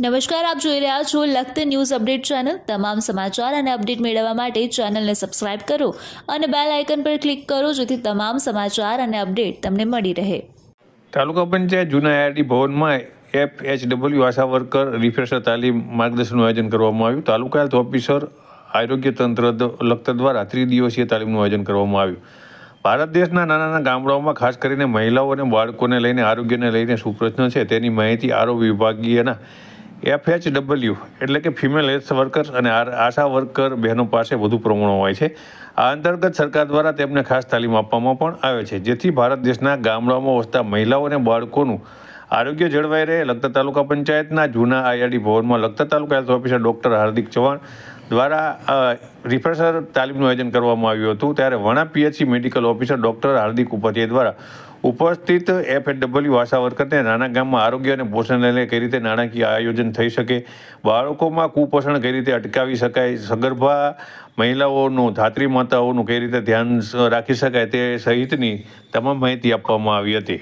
નમસ્કાર, આપ જોઈ રહ્યા છો લખત ન્યૂઝ અપડેટ ચેનલ। તમામ સમાચાર અને અપડેટ મેળવવા માટે ચેનલને સબસ્ક્રાઇબ કરો અને બેલ આઇકન પર ક્લિક કરો જેથી તમામ સમાચાર અને અપડેટ તમને મળી રહે। તાલુકા પંચાયત જૂના આઈઆરડી ભવનમાં FHW આશા વર્કર રિફ્રેશર તાલીમ માર્ગદર્શનનું આયોજન કરવામાં આવ્યું। તાલુકા હેલ્થ ઓફિસર આરોગ્ય તંત્ર લખતર દ્વારા ત્રિદિવસીય તાલીમનું આયોજન કરવામાં આવ્યું। ભારત દેશના નાના ગામડાઓમાં ખાસ કરીને મહિલાઓ અને બાળકોને લઈને આરોગ્યને લઈને શું પ્રશ્ન છે તેની માહિતી આરોગ્ય વિભાગીયના FHW એટલે કે ફિમેલ હેલ્થ વર્કર અને આશા વર્કર બહેનો પાસે વધુ પ્રમાણમાં હોય છે। આ અંતર્ગત સરકાર દ્વારા તેમને ખાસ તાલીમ આપવામાં પણ આવે છે, જેથી ભારત દેશના ગામડાઓમાં વસતા મહિલાઓ અને બાળકોનું આરોગ્ય જળવાઈ રહે। લખતર તાલુકા પંચાયતના જૂના આઈઆરડી ભવનમાં લખતર તાલુકા હેલ્થ ઓફિસર ડૉક્ટર હાર્દિક ચૌહાણ દ્વારા રિફ્રેશર તાલીમનું આયોજન કરવામાં આવ્યું હતું। ત્યારે વણા PHC મેડિકલ ઓફિસર ડૉક્ટર હાર્દિક ઉપાધ્યાય દ્વારા ઉપસ્થિત FHW આશા વર્કરને નાના ગામમાં આરોગ્ય અને પોષણને લઈને કઈ રીતે નાણાકીય આયોજન થઈ શકે, બાળકોમાં કુપોષણ કઈ રીતે અટકાવી શકાય, સગર્ભા મહિલાઓનું, ધાત્રી માતાઓનું કઈ રીતે ધ્યાન રાખી શકાય તે સહિતની તમામ માહિતી આપવામાં આવી હતી।